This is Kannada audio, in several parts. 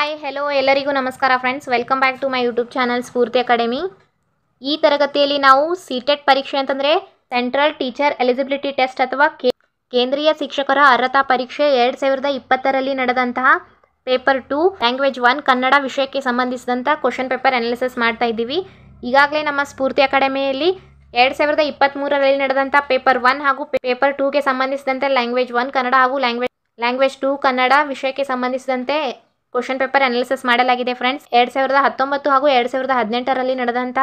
ಹಾಯ್ ಹೆಲೋ ಎಲ್ಲರಿಗೂ ನಮಸ್ಕಾರ friends, welcome back to my YouTube channel Spoorthi academy. ಈ ತರಗತಿಯಲ್ಲಿ ನಾವು ಸಿಟೆಟ್ ಪರೀಕ್ಷೆ ಅಂತಂದರೆ ಸೆಂಟ್ರಲ್ ಟೀಚರ್ ಎಲಿಜಿಬಿಲಿಟಿ ಟೆಸ್ಟ್ ಅಥವಾ ಕೇಂದ್ರೀಯ ಶಿಕ್ಷಕರ ಅರ್ಹತಾ ಪರೀಕ್ಷೆ 2020ರಲ್ಲಿ ನಡೆದಂತಹ ಪೇಪರ್ 2 ಲ್ಯಾಂಗ್ವೇಜ್ 1 ಕನ್ನಡ ವಿಷಯಕ್ಕೆ ಸಂಬಂಧಿಸಿದಂಥ ಕ್ವಶನ್ ಪೇಪರ್ ಅನಾಲಿಸಿಸ್ ಮಾಡ್ತಾ ಇದ್ದೀವಿ. ಈಗಾಗಲೇ ನಮ್ಮ ಸ್ಫೂರ್ತಿ ಅಕಾಡೆಮಿಯಲ್ಲಿ 2023ರಲ್ಲಿ ನಡೆದಂಥ ಪೇಪರ್ 1 ಹಾಗೂ ಪೇಪರ್ 2ಗೆ ಸಂಬಂಧಿಸಿದಂತೆ ಲ್ಯಾಂಗ್ವೇಜ್ 1 ಕನ್ನಡ ಹಾಗೂ ಲ್ಯಾಂಗ್ವೇಜ್ 2 ಕನ್ನಡ ವಿಷಯಕ್ಕೆ ಸಂಬಂಧಿಸಿದಂತೆ ಕ್ವಶನ್ ಪೇಪರ್ ಅನಾಲಿಸಿಸ್ ಮಾಡಲಾಗಿದೆ ಫ್ರೆಂಡ್ಸ್. 2019 ಹಾಗೂ 2018ರಲ್ಲಿ ನಡೆದಂಥ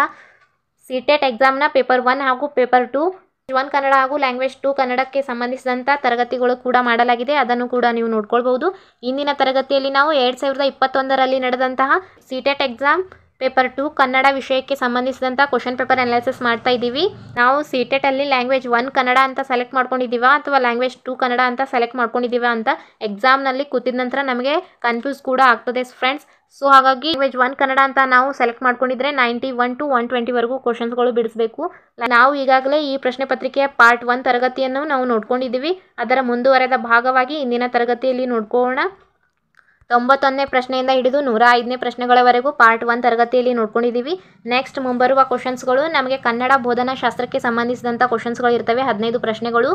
ಸಿಟೆಟ್ ಎಕ್ಸಾಮ್ನ ಪೇಪರ್ 1 ಹಾಗೂ ಪೇಪರ್ 2 1 ಕನ್ನಡ ಹಾಗೂ ಲ್ಯಾಂಗ್ವೇಜ್ 2 ಕನ್ನಡಕ್ಕೆ ಸಂಬಂಧಿಸಿದಂಥ ತರಗತಿಗಳು ಕೂಡ ಮಾಡಲಾಗಿದೆ. ಅದನ್ನು ಕೂಡ ನೀವು ನೋಡ್ಕೊಳ್ಬಹುದು. ಇಂದಿನ ತರಗತಿಯಲ್ಲಿ ನಾವು 2021ರಲ್ಲಿ ನಡೆದಂತಹ ಸಿಟೆಟ್ ಎಕ್ಸಾಮ್ ಪೇಪರ್ 2 ಕನ್ನಡ ವಿಷಯಕ್ಕೆ ಸಂಬಂಧಿಸಿದಂಥ ಕ್ವಶನ್ ಪೇಪರ್ ಅನಾಲಿಸಿಸ್ ಮಾಡ್ತಾ ಇದ್ದೀವಿ. ನಾವು ಸಿಟೆಟಲ್ಲಿ ಲ್ಯಾಂಗ್ವೇಜ್ 1 ಕನ್ನಡ ಅಂತ ಸೆಲೆಕ್ಟ್ ಮಾಡ್ಕೊಂಡಿದ್ದೀವ ಅಥವಾ ಲ್ಯಾಂಗ್ವೇಜ್ 2 ಕನ್ನಡ ಅಂತ ಸೆಲೆಕ್ಟ್ ಮಾಡ್ಕೊಂಡಿದ್ದೀವ ಅಂತ ಎಕ್ಸಾಮ್ನಲ್ಲಿ ಕೂತಿದ ನಂತರ ನಮಗೆ ಕನ್ಫ್ಯೂಸ್ ಕೂಡ ಆಗ್ತದೆ ಫ್ರೆಂಡ್ಸ್. ಸೊ ಹಾಗಾಗಿ ಲ್ಯಾಂಗ್ವೇಜ್ 1 ಕನ್ನಡ ಅಂತ ನಾವು ಸೆಲೆಕ್ಟ್ ಮಾಡ್ಕೊಂಡಿದ್ರೆ 91 to 120ವರೆಗೂ ಕ್ವಶನ್ಸ್ಗಳು ಬಿಡಿಸಬೇಕು. ನಾವು ಈಗಾಗಲೇ ಈ ಪ್ರಶ್ನೆ ಪತ್ರಿಕೆಯ ಪಾರ್ಟ್ 1 ತರಗತಿಯನ್ನು ನಾವು ನೋಡ್ಕೊಂಡಿದ್ದೀವಿ. ಅದರ ಮುಂದುವರೆದ ಭಾಗವಾಗಿ ಇಂದಿನ ತರಗತಿಯಲ್ಲಿ ನೋಡ್ಕೊಳ್ಳೋಣ. 91ನೇ ಪ್ರಶ್ನೆಯಿಂದ ಹಿಡಿದು 105ನೇ ಪ್ರಶ್ನೆಗಳವರೆಗೂ ಪಾರ್ಟ್ 1 ತರಗತಿಯಲ್ಲಿ ನೋಡ್ಕೊಂಡಿದ್ದೀವಿ. ನೆಕ್ಸ್ಟ್ ಮುಂಬರುವ ಕ್ವಶನ್ಸ್ಗಳು ನಮಗೆ ಕನ್ನಡ ಬೋಧನಾ ಶಾಸ್ತ್ರಕ್ಕೆ ಸಂಬಂಧಿಸಿದಂಥ ಕ್ವಶನ್ಸ್ಗಳು ಇರ್ತವೆ, 15 ಪ್ರಶ್ನೆಗಳು.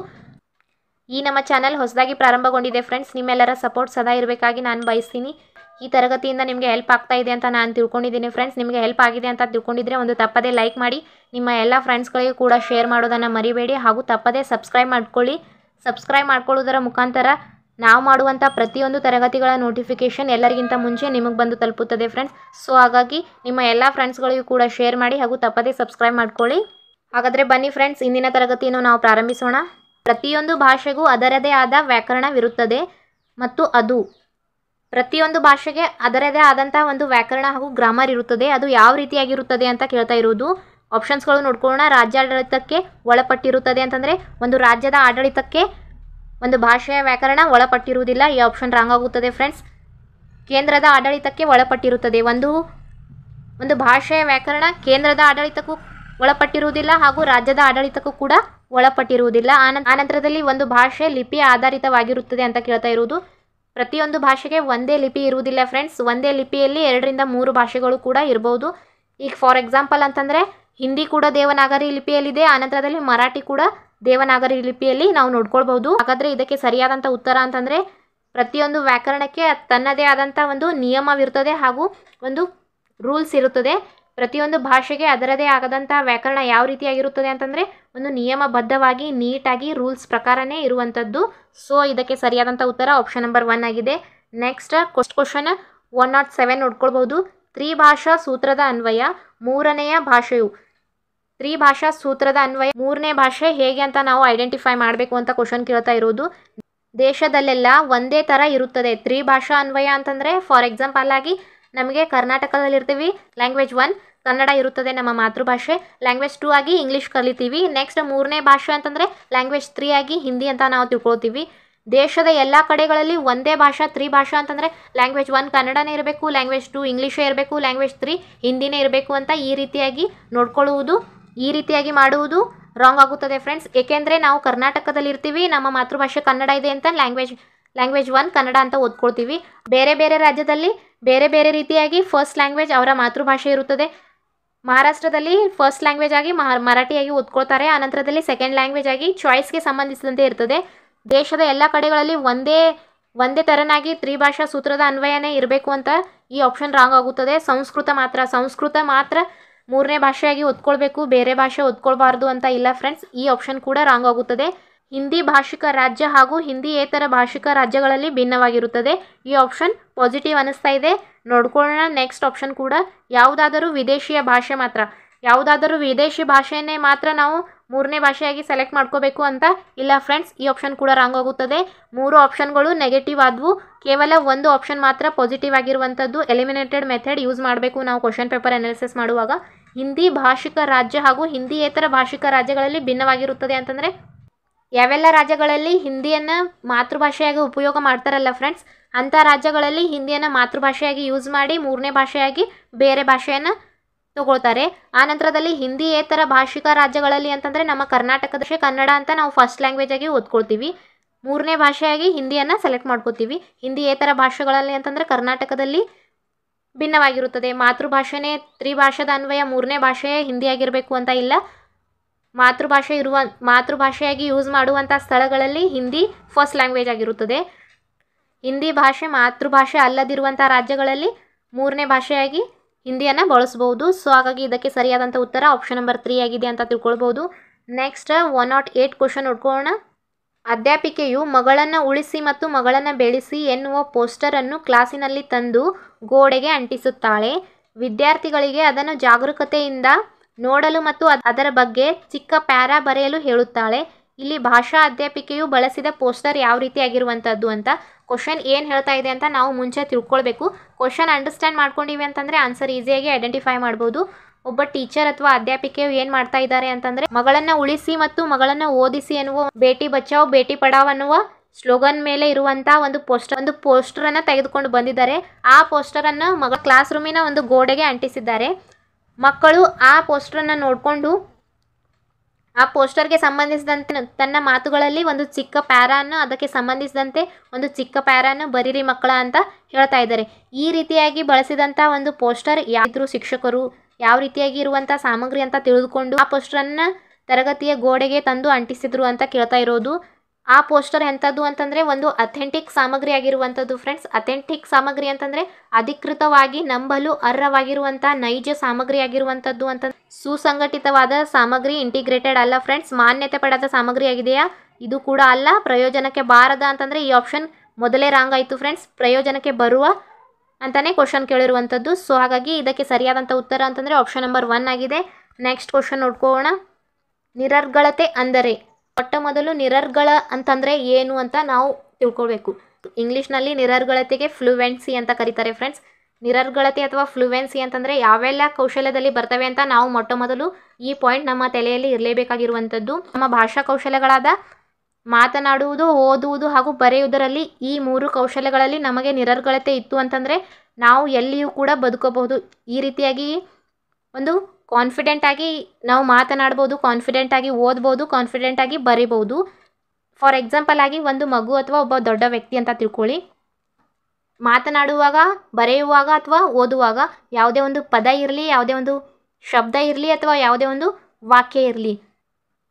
ಈ ನಮ್ಮ ಚಾನಲ್ ಹೊಸದಾಗಿ ಪ್ರಾರಂಭಗೊಂಡಿದೆ ಫ್ರೆಂಡ್ಸ್. ನಿಮ್ಮೆಲ್ಲರ ಸಪೋರ್ಟ್ ಸದಾ ಇರಬೇಕಾಗಿ ನಾನು ಬಯಸ್ತೀನಿ. ಈ ತರಗತಿಯಿಂದ ನಿಮಗೆ ಹೆಲ್ಪ್ ಆಗ್ತಾ ಇದೆ ಅಂತ ನಾನು ತಿಳ್ಕೊಂಡಿದ್ದೀನಿ ಫ್ರೆಂಡ್ಸ್. ನಿಮಗೆ ಹೆಲ್ಪ್ ಆಗಿದೆ ಅಂತ ತಿಳ್ಕೊಂಡಿದ್ರೆ ಒಂದು ತಪ್ಪದೇ ಲೈಕ್ ಮಾಡಿ, ನಿಮ್ಮ ಎಲ್ಲ ಫ್ರೆಂಡ್ಸ್ಗಳಿಗೂ ಕೂಡ ಶೇರ್ ಮಾಡೋದನ್ನು ಮರಿಬೇಡಿ. ಹಾಗೂ ತಪ್ಪದೇ ಸಬ್ಸ್ಕ್ರೈಬ್ ಮಾಡ್ಕೊಳ್ಳಿ. ಸಬ್ಸ್ಕ್ರೈಬ್ ಮಾಡ್ಕೊಳ್ಳೋದರ ಮುಖಾಂತರ ನಾವು ಮಾಡುವಂಥ ಪ್ರತಿಯೊಂದು ತರಗತಿಗಳ ನೋಟಿಫಿಕೇಷನ್ ಎಲ್ಲರಿಗಿಂತ ಮುಂಚೆ ನಿಮಗೆ ಬಂದು ತಲುಪುತ್ತದೆ ಫ್ರೆಂಡ್ಸ್. ಸೊ ಹಾಗಾಗಿ ನಿಮ್ಮ ಎಲ್ಲ ಫ್ರೆಂಡ್ಸ್ಗಳಿಗೂ ಕೂಡ ಶೇರ್ ಮಾಡಿ ಹಾಗೂ ತಪ್ಪದೇ ಸಬ್ಸ್ಕ್ರೈಬ್ ಮಾಡ್ಕೊಳ್ಳಿ. ಹಾಗಾದರೆ ಬನ್ನಿ ಫ್ರೆಂಡ್ಸ್, ಇಂದಿನ ತರಗತಿಯನ್ನು ನಾವು ಪ್ರಾರಂಭಿಸೋಣ. ಪ್ರತಿಯೊಂದು ಭಾಷೆಗೂ ಅದರದೇ ಆದ ವ್ಯಾಕರಣವಿರುತ್ತದೆ ಮತ್ತು ಅದು ಪ್ರತಿಯೊಂದು ಭಾಷೆಗೆ ಅದರದೇ ಆದಂಥ ಒಂದು ವ್ಯಾಕರಣ ಹಾಗೂ ಗ್ರಾಮರ್ ಇರುತ್ತದೆ. ಅದು ಯಾವ ರೀತಿಯಾಗಿರುತ್ತದೆ ಅಂತ ಕೇಳ್ತಾ ಇರೋದು. ಆಪ್ಷನ್ಸ್ಗಳು ನೋಡ್ಕೊಳ್ಳೋಣ. ರಾಜ್ಯಾಡಳಿತಕ್ಕೆ ಒಳಪಟ್ಟಿರುತ್ತದೆ ಅಂತಂದರೆ ಒಂದು ರಾಜ್ಯದ ಆಡಳಿತಕ್ಕೆ ಒಂದು ಭಾಷೆಯ ವ್ಯಾಕರಣ ಒಳಪಟ್ಟಿರುವುದಿಲ್ಲ. ಈ ಆಪ್ಷನ್ ರಾಂಗ್ ಆಗುತ್ತದೆ ಫ್ರೆಂಡ್ಸ್. ಕೇಂದ್ರದ ಆಡಳಿತಕ್ಕೆ ಒಳಪಟ್ಟಿರುತ್ತದೆ. ಒಂದು ಭಾಷೆಯ ವ್ಯಾಕರಣ ಕೇಂದ್ರದ ಆಡಳಿತಕ್ಕೂ ಒಳಪಟ್ಟಿರುವುದಿಲ್ಲ ಹಾಗೂ ರಾಜ್ಯದ ಆಡಳಿತಕ್ಕೂ ಕೂಡ ಒಳಪಟ್ಟಿರುವುದಿಲ್ಲ. ಆನಂತರದಲ್ಲಿ ಒಂದು ಭಾಷೆ ಲಿಪಿ ಆಧಾರಿತವಾಗಿರುತ್ತದೆ ಅಂತ ಕೇಳ್ತಾ ಇರುವುದು. ಪ್ರತಿಯೊಂದು ಭಾಷೆಗೆ ಒಂದೇ ಲಿಪಿ ಇರುವುದಿಲ್ಲ ಫ್ರೆಂಡ್ಸ್. ಒಂದೇ ಲಿಪಿಯಲ್ಲಿ 2 ರಿಂದ 3 ಭಾಷೆಗಳು ಕೂಡ ಇರ್ಬೋದು. ಈಗ ಫಾರ್ ಎಕ್ಸಾಂಪಲ್ ಅಂತಂದರೆ ಹಿಂದಿ ಕೂಡ ದೇವನಾಗರಿ ಲಿಪಿಯಲ್ಲಿದೆ, ಆನಂತರದಲ್ಲಿ ಮರಾಠಿ ಕೂಡ ದೇವನಾಗರಿ ಲಿಪಿಯಲ್ಲಿ ನಾವು ನೋಡ್ಕೊಳ್ಬಹುದು. ಹಾಗಾದರೆ ಇದಕ್ಕೆ ಸರಿಯಾದಂಥ ಉತ್ತರ ಅಂತಂದರೆ ಪ್ರತಿಯೊಂದು ವ್ಯಾಕರಣಕ್ಕೆ ತನ್ನದೇ ಆದಂಥ ಒಂದು ನಿಯಮವಿರುತ್ತದೆ ಹಾಗೂ ಒಂದು ರೂಲ್ಸ್ ಇರುತ್ತದೆ. ಪ್ರತಿಯೊಂದು ಭಾಷೆಗೆ ಅದರದೇ ಆದಂಥ ವ್ಯಾಕರಣ ಯಾವ ರೀತಿಯಾಗಿರುತ್ತದೆ ಅಂತಂದರೆ ಒಂದು ನಿಯಮಬದ್ಧವಾಗಿ ನೀಟಾಗಿ ರೂಲ್ಸ್ ಪ್ರಕಾರನೇ ಇರುವಂಥದ್ದು. ಸೊ ಇದಕ್ಕೆ ಸರಿಯಾದಂಥ ಉತ್ತರ ಆಪ್ಷನ್ ನಂಬರ್ 1 ಆಗಿದೆ. Next question 107 ನೋಡ್ಕೊಳ್ಬಹುದು. ತ್ರಿಭಾಷಾ ಸೂತ್ರದ ಅನ್ವಯ ಮೂರನೆಯ ಭಾಷೆಯು ತ್ರಿಭಾಷಾ ಸೂತ್ರದ ಅನ್ವಯ ಮೂರನೇ ಭಾಷೆ ಹೇಗೆ ಅಂತ ನಾವು ಐಡೆಂಟಿಫೈ ಮಾಡಬೇಕು ಅಂತ ಕ್ವಶನ್ ಕೇಳ್ತಾ ಇರೋದು. ದೇಶದಲ್ಲೆಲ್ಲ ಒಂದೇ ಥರ ಇರುತ್ತದೆ. ತ್ರಿಭಾಷಾ ಅನ್ವಯ ಅಂತಂದರೆ ಫಾರ್ ಎಕ್ಸಾಂಪಲ್ ಆಗಿ ನಮಗೆ ಕರ್ನಾಟಕದಲ್ಲಿರ್ತೀವಿ ಲ್ಯಾಂಗ್ವೇಜ್ 1 ಕನ್ನಡ ಇರುತ್ತದೆ ನಮ್ಮ ಮಾತೃಭಾಷೆ, ಲ್ಯಾಂಗ್ವೇಜ್ 2 ಆಗಿ ಇಂಗ್ಲೀಷ್ ಕಲಿತೀವಿ. ನೆಕ್ಸ್ಟ್ ಮೂರನೇ ಭಾಷೆ ಅಂತಂದರೆ ಲ್ಯಾಂಗ್ವೇಜ್ 3 ಆಗಿ ಹಿಂದಿ ಅಂತ ನಾವು ತಿಳ್ಕೊಳ್ತೀವಿ. ದೇಶದ ಎಲ್ಲ ಕಡೆಗಳಲ್ಲಿ ಒಂದೇ ಭಾಷಾ ತ್ರಿಭಾಷಾ ಅಂತಂದರೆ ಲ್ಯಾಂಗ್ವೇಜ್ 1 ಕನ್ನಡನೇ ಇರಬೇಕು, ಲ್ಯಾಂಗ್ವೇಜ್ 2 ಇಂಗ್ಲೀಷೇ ಇರಬೇಕು, ಲ್ಯಾಂಗ್ವೇಜ್ 3 ಹಿಂದಿನೇ ಇರಬೇಕು ಅಂತ ಈ ರೀತಿಯಾಗಿ ನೋಡ್ಕೊಳ್ಳುವುದು, ಈ ರೀತಿಯಾಗಿ ಮಾಡುವುದು ರಾಂಗ್ ಆಗುತ್ತದೆ ಫ್ರೆಂಡ್ಸ್. ಏಕೆಂದರೆ ನಾವು ಕರ್ನಾಟಕದಲ್ಲಿ ಇರ್ತೀವಿ, ನಮ್ಮ ಮಾತೃಭಾಷೆ ಕನ್ನಡ ಇದೆ ಅಂತ ಲ್ಯಾಂಗ್ವೇಜ್ 1 ಕನ್ನಡ ಅಂತ ಓದ್ಕೊಳ್ತೀವಿ. ಬೇರೆ ಬೇರೆ ರಾಜ್ಯದಲ್ಲಿ ಬೇರೆ ಬೇರೆ ರೀತಿಯಾಗಿ ಫಸ್ಟ್ ಲ್ಯಾಂಗ್ವೇಜ್ ಅವರ ಮಾತೃಭಾಷೆ ಇರುತ್ತದೆ. ಮಹಾರಾಷ್ಟ್ರದಲ್ಲಿ ಫಸ್ಟ್ ಲ್ಯಾಂಗ್ವೇಜ್ ಆಗಿ ಮರಾಠಿಯಾಗಿ ಓದ್ಕೊಳ್ತಾರೆ, ಆನಂತರದಲ್ಲಿ ಸೆಕೆಂಡ್ ಲ್ಯಾಂಗ್ವೇಜ್ ಆಗಿ ಚಾಯ್ಸ್ಗೆ ಸಂಬಂಧಿಸಿದಂತೆ ಇರ್ತದೆ. ದೇಶದ ಎಲ್ಲ ಕಡೆಗಳಲ್ಲಿ ಒಂದೇ ಥರನಾಗಿ ತ್ರಿಭಾಷಾ ಸೂತ್ರದ ಅನ್ವಯನೇ ಇರಬೇಕು ಅಂತ ಈ ಆಪ್ಷನ್ ರಾಂಗ್ ಆಗುತ್ತದೆ. ಸಂಸ್ಕೃತ ಮಾತ್ರ ಮೂರನೇ ಭಾಷೆಯಾಗಿ ಓದ್ಕೊಳ್ಬೇಕು, ಬೇರೆ ಭಾಷೆ ಓದ್ಕೊಳ್ಬಾರ್ದು ಅಂತ ಇಲ್ಲ ಫ್ರೆಂಡ್ಸ್. ಈ ಆಪ್ಷನ್ ಕೂಡ ರಾಂಗ್ ಆಗುತ್ತದೆ. ಹಿಂದಿ ಭಾಷಿಕ ರಾಜ್ಯ ಹಾಗೂ ಹಿಂದಿಯೇತರ ಭಾಷಿಕ ರಾಜ್ಯಗಳಲ್ಲಿ ಭಿನ್ನವಾಗಿರುತ್ತದೆ. ಈ ಆಪ್ಷನ್ ಪಾಸಿಟಿವ್ ಅನ್ನಿಸ್ತಾ ಇದೆ. ನೋಡ್ಕೊಳ್ಳೋಣ ನೆಕ್ಸ್ಟ್ ಆಪ್ಷನ್ ಕೂಡ. ಯಾವುದಾದರೂ ವಿದೇಶಿಯ ಭಾಷೆ ಮಾತ್ರ, ಯಾವುದಾದರೂ ವಿದೇಶಿ ಭಾಷೆಯನ್ನೇ ಮಾತ್ರ ನಾವು ಮೂರನೇ ಭಾಷೆಯಾಗಿ ಸೆಲೆಕ್ಟ್ ಮಾಡ್ಕೋಬೇಕು ಅಂತ ಇಲ್ಲ ಫ್ರೆಂಡ್ಸ್. ಈ ಆಪ್ಷನ್ ಕೂಡ ರಾಂಗ್ ಆಗುತ್ತದೆ. 3 ಆಪ್ಷನ್ಗಳು ನೆಗೆಟಿವ್ ಆದವು, ಕೇವಲ ಒಂದು ಆಪ್ಷನ್ ಮಾತ್ರ ಪಾಸಿಟಿವ್ ಆಗಿರುವಂಥದ್ದು. ಎಲಿಮಿನೇಟೆಡ್ ಮೆಥಡ್ ಯೂಸ್ ಮಾಡಬೇಕು ನಾವು ಕ್ವಶನ್ ಪೇಪರ್ ಅನಾಲಿಸಿಸ್ ಮಾಡುವಾಗ. ಹಿಂದಿ ಭಾಷಿಕ ರಾಜ್ಯ ಹಾಗೂ ಹಿಂದಿಯೇತರ ಭಾಷಿಕ ರಾಜ್ಯಗಳಲ್ಲಿ ಭಿನ್ನವಾಗಿರುತ್ತದೆ ಅಂತಂದರೆ ಯಾವೆಲ್ಲ ರಾಜ್ಯಗಳಲ್ಲಿ ಹಿಂದಿಯನ್ನು ಮಾತೃಭಾಷೆಯಾಗಿ ಉಪಯೋಗ ಮಾಡ್ತಾರಲ್ಲ ಫ್ರೆಂಡ್ಸ್, ಅಂಥ ರಾಜ್ಯಗಳಲ್ಲಿ ಹಿಂದಿಯನ್ನು ಮಾತೃಭಾಷೆಯಾಗಿ ಯೂಸ್ ಮಾಡಿ ಮೂರನೇ ಭಾಷೆಯಾಗಿ ಬೇರೆ ಭಾಷೆಯನ್ನು ತಗೊಳ್ತಾರೆ. ಆನಂತರದಲ್ಲಿ ಹಿಂದಿಯೇತರ ಭಾಷಿಕ ರಾಜ್ಯಗಳಲ್ಲಿ ಅಂತಂದರೆ ನಮ್ಮ ಕರ್ನಾಟಕದ ಭಾಷೆ ಕನ್ನಡ ಅಂತ ನಾವು ಫಸ್ಟ್ ಲ್ಯಾಂಗ್ವೇಜ್ ಆಗಿ ಓದ್ಕೊಳ್ತೀವಿ. ಮೂರನೇ ಭಾಷೆಯಾಗಿ ಹಿಂದಿಯನ್ನು ಸೆಲೆಕ್ಟ್ ಮಾಡ್ಕೋತೀವಿ. ಹಿಂದಿಯೇತರ ಭಾಷೆಗಳಲ್ಲಿ ಅಂತಂದರೆ ಕರ್ನಾಟಕದಲ್ಲಿ ಭಿನ್ನವಾಗಿರುತ್ತದೆ. ಮಾತೃಭಾಷೆನೇ ತ್ರಿಭಾಷಾದ ಅನ್ವಯ ಮೂರನೇ ಭಾಷೆ ಹಿಂದಿ ಆಗಿರಬೇಕು ಅಂತ ಇಲ್ಲ. ಮಾತೃಭಾಷೆಯಾಗಿ ಯೂಸ್ ಮಾಡುವಂಥ ಸ್ಥಳಗಳಲ್ಲಿ ಹಿಂದಿ ಫಸ್ಟ್ ಲ್ಯಾಂಗ್ವೇಜ್ ಆಗಿರುತ್ತದೆ. ಹಿಂದಿ ಭಾಷೆ ಮಾತೃಭಾಷೆ ಅಲ್ಲದಿರುವಂಥ ರಾಜ್ಯಗಳಲ್ಲಿ ಮೂರನೇ ಭಾಷೆಯಾಗಿ ಹಿಂದಿಯನ್ನು ಬಳಸ್ಬೋದು. ಸೊ ಹಾಗಾಗಿ ಇದಕ್ಕೆ ಸರಿಯಾದಂಥ ಉತ್ತರ ಆಪ್ಷನ್ ನಂಬರ್ 3 ಆಗಿದೆ ಅಂತ ತಿಳ್ಕೊಳ್ಬೋದು. ನೆಕ್ಸ್ಟ್ 108 ಕ್ವಶನ್ ನೋಡ್ಕೊಳ್ಳೋಣ. ಅಧ್ಯಾಪಿಕೆಯು ಮಗಳನ್ನು ಉಳಿಸಿ ಮತ್ತು ಮಗಳನ್ನು ಬೆಳೆಸಿ ಎನ್ನುವ ಪೋಸ್ಟರನ್ನು ಕ್ಲಾಸಿನಲ್ಲಿ ತಂದು ಗೋಡೆಗೆ ಅಂಟಿಸುತ್ತಾಳೆ. ವಿದ್ಯಾರ್ಥಿಗಳಿಗೆ ಅದನ್ನು ಜಾಗರೂಕತೆಯಿಂದ ನೋಡಲು ಮತ್ತು ಅದರ ಬಗ್ಗೆ ಚಿಕ್ಕ ಪ್ಯಾರಾ ಬರೆಯಲು ಹೇಳುತ್ತಾಳೆ. ಇಲ್ಲಿ ಭಾಷಾ ಅಧ್ಯಾಪಿಕೆಯು ಬಳಸಿದ ಪೋಸ್ಟರ್ ಯಾವ ರೀತಿಯಾಗಿರುವಂಥದ್ದು ಅಂತ ಕ್ವಶನ್ ಏನು ಹೇಳ್ತಾ ಇದೆ ಅಂತ ನಾವು ಮುಂಚೆ ತಿಳ್ಕೊಳ್ಬೇಕು. ಕ್ವಶನ್ ಅಂಡರ್ಸ್ಟ್ಯಾಂಡ್ ಮಾಡ್ಕೊಂಡಿವಿ ಅಂತಂದರೆ ಆನ್ಸರ್ ಈಸಿಯಾಗಿ ಐಡೆಂಟಿಫೈ ಮಾಡ್ಬೋದು. ಒಬ್ಬ ಟೀಚರ್ ಅಥವಾ ಅಧ್ಯಾಪಿಕೆಯು ಏನು ಮಾಡ್ತಾ ಇದ್ದಾರೆ ಅಂತಂದರೆ ಮಗಳನ್ನು ಉಳಿಸಿ ಮತ್ತು ಮಗಳನ್ನು ಓದಿಸಿ ಎನ್ನುವ ಬೇಟಿ ಬಚಾವ್ ಬೇಟಿ ಪಡಾವ್ ಅನ್ನುವ ಸ್ಲೋಗನ್ ಮೇಲೆ ಇರುವಂಥ ಒಂದು ಪೋಸ್ಟರನ್ನು ತೆಗೆದುಕೊಂಡು ಬಂದಿದ್ದಾರೆ. ಆ ಪೋಸ್ಟರನ್ನು ಕ್ಲಾಸ್ ರೂಮಿನ ಒಂದು ಗೋಡೆಗೆ ಅಂಟಿಸಿದ್ದಾರೆ. ಮಕ್ಕಳು ಆ ಪೋಸ್ಟರನ್ನು ನೋಡಿಕೊಂಡು ಆ ಪೋಸ್ಟರ್ಗೆ ಸಂಬಂಧಿಸಿದಂತೆ ತನ್ನ ಮಾತುಗಳಲ್ಲಿ ಒಂದು ಚಿಕ್ಕ ಪ್ಯಾರಾನ್ನು ಅದಕ್ಕೆ ಸಂಬಂಧಿಸಿದಂತೆ ಒಂದು ಚಿಕ್ಕ ಪ್ಯಾರಾನ್ನು ಬರೀರಿ ಮಕ್ಕಳ ಅಂತ ಹೇಳ್ತಾ ಇದ್ದಾರೆ. ಈ ರೀತಿಯಾಗಿ ಬಳಸಿದಂಥ ಒಂದು ಪೋಸ್ಟರ್ ಯಾವ್ದು ಶಿಕ್ಷಕರು ಯಾವ ರೀತಿಯಾಗಿ ಇರುವಂಥ ಸಾಮಗ್ರಿ ಅಂತ ತಿಳಿದುಕೊಂಡು ಆ ಪೋಸ್ಟರನ್ನು ತರಗತಿಯ ಗೋಡೆಗೆ ತಂದು ಅಂಟಿಸಿದ್ರು ಅಂತ ಕೇಳ್ತಾ ಇರೋದು. ಆ ಪೋಸ್ಟರ್ ಎಂಥದ್ದು ಅಂತಂದರೆ ಒಂದು ಅಥೆಂಟಿಕ್ ಸಾಮಗ್ರಿ ಆಗಿರುವಂಥದ್ದು ಫ್ರೆಂಡ್ಸ್. ಅಥೆಂಟಿಕ್ ಸಾಮಗ್ರಿ ಅಂತಂದರೆ ಅಧಿಕೃತವಾಗಿ ನಂಬಲು ಅರ್ಹವಾಗಿರುವಂಥ ನೈಜ ಸಾಮಗ್ರಿ ಆಗಿರುವಂಥದ್ದು ಅಂತ. ಸುಸಂಘಟಿತವಾದ ಸಾಮಗ್ರಿ ಇಂಟಿಗ್ರೇಟೆಡ್ ಅಲ್ಲ ಫ್ರೆಂಡ್ಸ್. ಮಾನ್ಯತೆ ಪಡೆದ ಸಾಮಗ್ರಿ ಆಗಿದೆಯಾ? ಇದು ಕೂಡ ಅಲ್ಲ. ಪ್ರಯೋಜನಕ್ಕೆ ಬಾರದ ಅಂತಂದರೆ ಈ ಆಪ್ಷನ್ ಮೊದಲೇ ರಾಂಗ್ ಆಯಿತು ಫ್ರೆಂಡ್ಸ್. ಪ್ರಯೋಜನಕ್ಕೆ ಬರುವ ಅಂತಲೇ ಕ್ವಶನ್ ಕೇಳಿರುವಂಥದ್ದು. ಸೊ ಹಾಗಾಗಿ ಇದಕ್ಕೆ ಸರಿಯಾದಂಥ ಉತ್ತರ ಅಂತಂದರೆ ಆಪ್ಷನ್ ನಂಬರ್ 1 ಆಗಿದೆ. ನೆಕ್ಸ್ಟ್ ಕ್ವಶನ್ ನೋಡ್ಕೊಳ್ಳೋಣ. ನಿರರ್ಗಳತೆ ಅಂದರೆ ಮೊಟ್ಟ ಮೊದಲು ನಿರರ್ಗಳ ಅಂತಂದರೆ ಏನು ಅಂತ ನಾವು ತಿಳ್ಕೊಳ್ಬೇಕು. ಇಂಗ್ಲೀಷ್ನಲ್ಲಿ ನಿರರ್ಗಳತೆಗೆ ಫ್ಲೂವೆನ್ಸಿ ಅಂತ ಕರೀತಾರೆ ಫ್ರೆಂಡ್ಸ್. ನಿರರ್ಗಳತೆ ಅಥವಾ ಫ್ಲೂವೆನ್ಸಿ ಅಂತಂದರೆ ಯಾವೆಲ್ಲ ಕೌಶಲ್ಯದಲ್ಲಿ ಬರ್ತವೆ ಅಂತ ನಾವು ಮೊಟ್ಟ ಮೊದಲು ಈ ಪಾಯಿಂಟ್ ನಮ್ಮ ತಲೆಯಲ್ಲಿ ಇರಲೇಬೇಕಾಗಿರುವಂಥದ್ದು. ನಮ್ಮ ಭಾಷಾ ಕೌಶಲ್ಯಗಳಾದ ಮಾತನಾಡುವುದು, ಓದುವುದು ಹಾಗೂ ಬರೆಯುವುದರಲ್ಲಿ ಈ 3 ಕೌಶಲ್ಯಗಳಲ್ಲಿ ನಮಗೆ ನಿರರ್ಗಳತೆ ಇತ್ತು ಅಂತಂದರೆ ನಾವು ಎಲ್ಲಿಯೂ ಕೂಡ ಬದುಕಬಹುದು. ಈ ರೀತಿಯಾಗಿ ಒಂದು ಕಾನ್ಫಿಡೆಂಟಾಗಿ ನಾವು ಮಾತನಾಡ್ಬೋದು, ಕಾನ್ಫಿಡೆಂಟಾಗಿ ಓದ್ಬೋದು, ಕಾನ್ಫಿಡೆಂಟಾಗಿ ಬರಿಬೋದು. ಫಾರ್ ಎಕ್ಸಾಂಪಲ್ ಆಗಿ ಒಂದು ಮಗು ಅಥವಾ ಒಬ್ಬ ದೊಡ್ಡ ವ್ಯಕ್ತಿ ಅಂತ ತಿಳ್ಕೊಳ್ಳಿ. ಮಾತನಾಡುವಾಗ, ಬರೆಯುವಾಗ ಅಥವಾ ಓದುವಾಗ ಯಾವುದೇ ಒಂದು ಪದ ಇರಲಿ, ಯಾವುದೇ ಒಂದು ಶಬ್ದ ಇರಲಿ ಅಥವಾ ಯಾವುದೇ ಒಂದು ವಾಕ್ಯ ಇರಲಿ,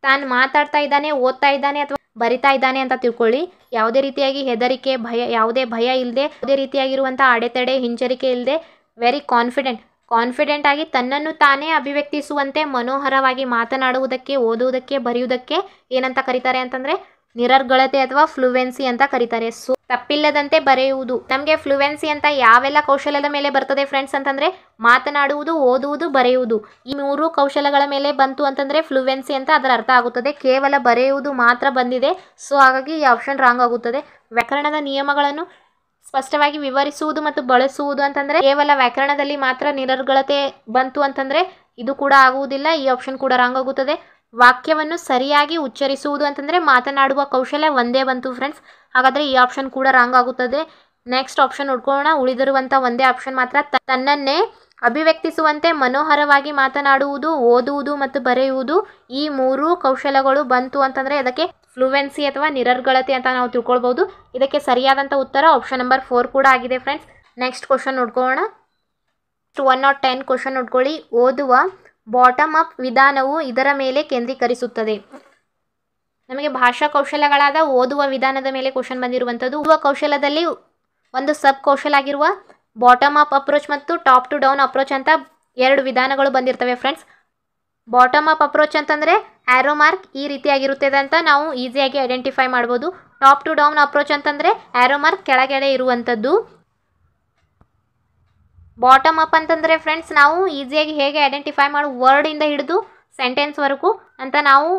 ತಾನು ಮಾತಾಡ್ತಾ ಇದ್ದಾನೆ, ಓದ್ತಾ ಇದ್ದಾನೆ ಅಥವಾ ಬರಿತಾ ಇದ್ದಾನೆ ಅಂತ ತಿಳ್ಕೊಳ್ಳಿ. ಯಾವುದೇ ರೀತಿಯಾಗಿ ಹೆದರಿಕೆ, ಯಾವುದೇ ಭಯ ಇಲ್ಲದೆ, ಯಾವುದೇ ರೀತಿಯಾಗಿರುವಂಥ ಅಡೆತಡೆ, ಹಿಂಜರಿಕೆ ಇಲ್ಲದೆ ವೆರಿ ಕಾನ್ಫಿಡೆಂಟ್ ಆಗಿ ತನ್ನನ್ನು ತಾನೇ ಅಭಿವ್ಯಕ್ತಿಸುವಂತೆ ಮನೋಹರವಾಗಿ ಮಾತನಾಡುವುದಕ್ಕೆ, ಓದುವುದಕ್ಕೆ, ಬರೆಯುವುದಕ್ಕೆ ಏನಂತ ಕರೀತಾರೆ ಅಂತಂದರೆ ನಿರರ್ಗಳತೆ ಅಥವಾ ಫ್ಲೂವೆನ್ಸಿ ಅಂತ ಕರೀತಾರೆ. ಸೊ ತಪ್ಪಿಲ್ಲದಂತೆ ಬರೆಯುವುದು. ನಮಗೆ ಫ್ಲೂವೆನ್ಸಿ ಅಂತ ಯಾವೆಲ್ಲ ಕೌಶಲ್ಯದ ಮೇಲೆ ಬರ್ತದೆ ಫ್ರೆಂಡ್ಸ್ ಅಂತಂದರೆ ಮಾತನಾಡುವುದು, ಓದುವುದು, ಬರೆಯುವುದು. ಈ 3 ಕೌಶಲ್ಯಗಳ ಮೇಲೆ ಬಂತು ಅಂತಂದರೆ ಫ್ಲೂವೆನ್ಸಿ ಅಂತ ಅದರ ಅರ್ಥ ಆಗುತ್ತದೆ. ಕೇವಲ ಬರೆಯುವುದು ಮಾತ್ರ ಬಂದಿದೆ. ಸೊ ಹಾಗಾಗಿ ಈ ಆಪ್ಷನ್ ರಾಂಗ್ ಆಗುತ್ತದೆ. ವ್ಯಾಕರಣದ ನಿಯಮಗಳನ್ನು ಸ್ಪಷ್ಟವಾಗಿ ವಿವರಿಸುವುದು ಮತ್ತು ಬಳಸುವುದು ಅಂತಂದರೆ ಕೇವಲ ವ್ಯಾಕರಣದಲ್ಲಿ ಮಾತ್ರ ನಿರರ್ಗಳತೆ ಬಂತು ಅಂತಂದರೆ ಇದು ಕೂಡ ಆಗುವುದಿಲ್ಲ. ಈ ಆಪ್ಷನ್ ಕೂಡ ರಾಂಗ್ ಆಗುತ್ತದೆ. ವಾಕ್ಯವನ್ನು ಸರಿಯಾಗಿ ಉಚ್ಚರಿಸುವುದು ಅಂತಂದರೆ ಮಾತನಾಡುವ ಕೌಶಲ್ಯ ಒಂದೇ ಬಂತು ಫ್ರೆಂಡ್ಸ್. ಹಾಗಾದರೆ ಈ ಆಪ್ಷನ್ ಕೂಡ ರಾಂಗ್ ಆಗುತ್ತದೆ. ನೆಕ್ಸ್ಟ್ ಆಪ್ಷನ್ ನೋಡ್ಕೊಳ್ಳೋಣ. ಉಳಿದಿರುವಂಥ ಒಂದೇ ಆಪ್ಷನ್ ಮಾತ್ರ ತನ್ನನ್ನೇ ಅಭಿವ್ಯಕ್ತಿಸುವಂತೆ ಮನೋಹರವಾಗಿ ಮಾತನಾಡುವುದು, ಓದುವುದು ಮತ್ತು ಬರೆಯುವುದು. ಈ 3 ಕೌಶಲ್ಯಗಳು ಬಂತು ಅಂತಂದರೆ ಅದಕ್ಕೆ ಫ್ಲೂವೆನ್ಸಿ ಅಥವಾ ನಿರರ್ಗಳತೆ ಅಂತ ನಾವು ತಿಳ್ಕೊಳ್ಬೋದು. ಇದಕ್ಕೆ ಸರಿಯಾದಂಥ ಉತ್ತರ ಆಪ್ಷನ್ ನಂಬರ್ 4 ಕೂಡ ಆಗಿದೆ ಫ್ರೆಂಡ್ಸ್. ನೆಕ್ಸ್ಟ್ ಕ್ವಶನ್ ನೋಡ್ಕೊಳ್ಳೋಣ. 110 ಕ್ವಶನ್ ನೋಡ್ಕೊಳ್ಳಿ. ಓದುವ ಬಾಟಮ್ ಅಪ್ ವಿಧಾನವು ಇದರ ಮೇಲೆ ಕೇಂದ್ರೀಕರಿಸುತ್ತದೆ. ನಮಗೆ ಭಾಷಾ ಕೌಶಲ್ಯಗಳಾದ ಓದುವ ವಿಧಾನದ ಮೇಲೆ ಕ್ವಶನ್ ಬಂದಿರುವಂಥದ್ದು. ಓದುವ ಕೌಶಲ್ಯದಲ್ಲಿ ಒಂದು ಸಬ್ ಕೌಶಲ್ಯ ಆಗಿರುವ ಬಾಟಮ್ ಅಪ್ ಅಪ್ರೋಚ್ ಮತ್ತು ಟಾಪ್ ಟು ಡೌನ್ ಅಪ್ರೋಚ್ ಅಂತ 2 ವಿಧಾನಗಳು ಬಂದಿರ್ತವೆ ಫ್ರೆಂಡ್ಸ್. ಬಾಟಮ್ ಅಪ್ ಅಪ್ರೋಚ್ ಅಂತಂದರೆ ಆ್ಯರೋ ಮಾರ್ಕ್ ಈ ರೀತಿಯಾಗಿರುತ್ತದೆ ಅಂತ ನಾವು ಈಸಿಯಾಗಿ ಐಡೆಂಟಿಫೈ ಮಾಡ್ಬೋದು. ಟಾಪ್ ಟು ಡೌನ್ ಅಪ್ರೋಚ್ ಅಂತಂದರೆ ಆ್ಯರೋ ಮಾರ್ಕ್ ಕೆಳಗಡೆ ಇರುವಂಥದ್ದು. ಬಾಟಮ್ ಅಪ್ ಅಂತಂದರೆ ಫ್ರೆಂಡ್ಸ್ ನಾವು ಈಸಿಯಾಗಿ ಹೇಗೆ ಐಡೆಂಟಿಫೈ ಮಾಡಿ ವರ್ಡಿಂದ ಹಿಡಿದು ಸೆಂಟೆನ್ಸ್ವರೆಗೂ ಅಂತ ನಾವು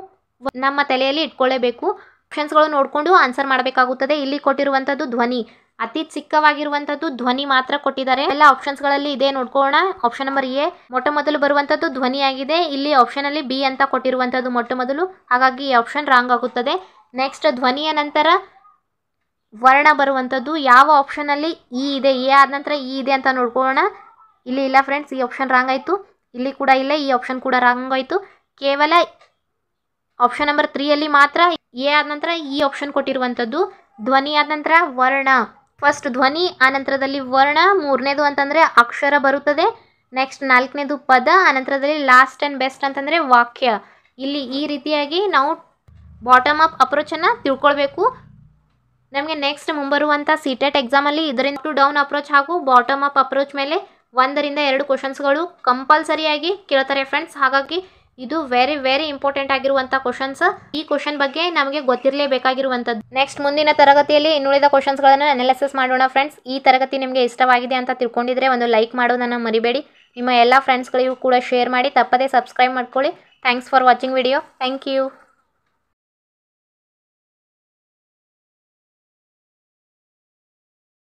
ನಮ್ಮ ತಲೆಯಲ್ಲಿ ಇಟ್ಕೊಳ್ಳೇಬೇಕು. ಆಪ್ಷನ್ಸ್ಗಳು ನೋಡಿಕೊಂಡು ಆನ್ಸರ್ ಮಾಡಬೇಕಾಗುತ್ತದೆ. ಇಲ್ಲಿ ಕೊಟ್ಟಿರುವಂಥದ್ದು ಧ್ವನಿ, ಅತಿ ಚಿಕ್ಕವಾಗಿರುವಂಥದ್ದು ಧ್ವನಿ ಮಾತ್ರ ಕೊಟ್ಟಿದ್ದಾರೆ. ಎಲ್ಲ ಆಪ್ಷನ್ಸ್ಗಳಲ್ಲಿ ಇದೆ ನೋಡ್ಕೊಳ್ಳೋಣ. ಆಪ್ಷನ್ ನಂಬರ್ ಎ ಮೊಟ್ಟ ಮೊದಲು ಬರುವಂಥದ್ದು ಧ್ವನಿಯಾಗಿದೆ. ಇಲ್ಲಿ ಆಪ್ಷನಲ್ಲಿ ಬಿ ಅಂತ ಕೊಟ್ಟಿರುವಂಥದ್ದು ಮೊಟ್ಟ ಮೊದಲು. ಹಾಗಾಗಿ ಈ ಆಪ್ಷನ್ ರಾಂಗ್ ಆಗುತ್ತದೆ. ನೆಕ್ಸ್ಟ್ ಧ್ವನಿಯ ನಂತರ ವರ್ಣ ಬರುವಂಥದ್ದು ಯಾವ ಆಪ್ಷನಲ್ಲಿ ಇ ಇದೆ, ಎ ಆದ ನಂತರ ಇ ಇದೆ ಅಂತ ನೋಡ್ಕೊಳ್ಳೋಣ. ಇಲ್ಲಿ ಇಲ್ಲ ಫ್ರೆಂಡ್ಸ್, ಈ ಆಪ್ಷನ್ ರಾಂಗ್ ಆಯಿತು. ಇಲ್ಲಿ ಕೂಡ ಇಲ್ಲ, ಈ ಆಪ್ಷನ್ ಕೂಡ ರಾಂಗ್ ಆಯಿತು. ಕೇವಲ ಆಪ್ಷನ್ ನಂಬರ್ 3ಯಲ್ಲಿ ಮಾತ್ರ ಎ ಆದ ನಂತರ ಈ ಆಪ್ಷನ್ ಕೊಟ್ಟಿರುವಂಥದ್ದು. ಧ್ವನಿ ಆದ ನಂತರ ವರ್ಣ ಫಸ್ಟ್ ಧ್ವನಿ, ಆನಂತರದಲ್ಲಿ ವರ್ಣ, ಮೂರನೇದು ಅಂತಂದರೆ ಅಕ್ಷರ ಬರುತ್ತದೆ. ನೆಕ್ಸ್ಟ್ ನಾಲ್ಕನೇದು ಪದ, ಆನಂತರದಲ್ಲಿ ಲಾಸ್ಟ್ ಆ್ಯಂಡ್ ಬೆಸ್ಟ್ ಅಂತಂದರೆ ವಾಕ್ಯ. ಇಲ್ಲಿ ಈ ರೀತಿಯಾಗಿ ನಾವು ಬಾಟಮ್ ಅಪ್ ಅಪ್ರೋಚನ್ನು ತಿಳ್ಕೊಳ್ಬೇಕು. ನಮಗೆ ನೆಕ್ಸ್ಟ್ ಮುಂಬರುವಂಥ ಸಿಟೆಟ್ ಎಕ್ಸಾಮಲ್ಲಿ ಇದರಿಂದ ಟು ಡೌನ್ ಅಪ್ರೋಚ್ ಹಾಗೂ ಬಾಟಮ್ ಅಪ್ ಅಪ್ರೋಚ್ ಮೇಲೆ 1-2 ಕ್ವಶನ್ಸ್ಗಳು ಕಂಪಲ್ಸರಿಯಾಗಿ ಕೇಳ್ತಾರೆ ಫ್ರೆಂಡ್ಸ್. ಹಾಗಾಗಿ ಇದು ವೆರಿ ಇಂಪಾರ್ಟೆಂಟ್ ಆಗಿರುವಂಥ ಕ್ವಶನ್ಸ್. ಈ ಕ್ವಶನ್ ಬಗ್ಗೆ ನಮಗೆ ಗೊತ್ತಿರಲೇಬೇಕಾಗಿರುವಂಥದ್ದು. ನೆಕ್ಸ್ಟ್ ಮುಂದಿನ ತರಗತಿಯಲ್ಲಿ ಇನ್ನುಳಿದ ಕ್ವಶನ್ಸ್ಗಳನ್ನು ಅನಾಲಿಸಿಸ್ ಮಾಡೋಣ ಫ್ರೆಂಡ್ಸ್. ಈ ತರಗತಿ ನಿಮಗೆ ಇಷ್ಟವಾಗಿದೆ ಅಂತ ತಿಳ್ಕೊಂಡಿದ್ರೆ ಒಂದು ಲೈಕ್ ಮಾಡೋದನ್ನು ಮರಿಬೇಡಿ. ನಿಮ್ಮ ಎಲ್ಲ ಫ್ರೆಂಡ್ಸ್ಗಳಿಗೂ ಕೂಡ ಶೇರ್ ಮಾಡಿ, ತಪ್ಪದೇ ಸಬ್ಸ್ಕ್ರೈಬ್ ಮಾಡ್ಕೊಳ್ಳಿ. Thanks for watching video. Thank you.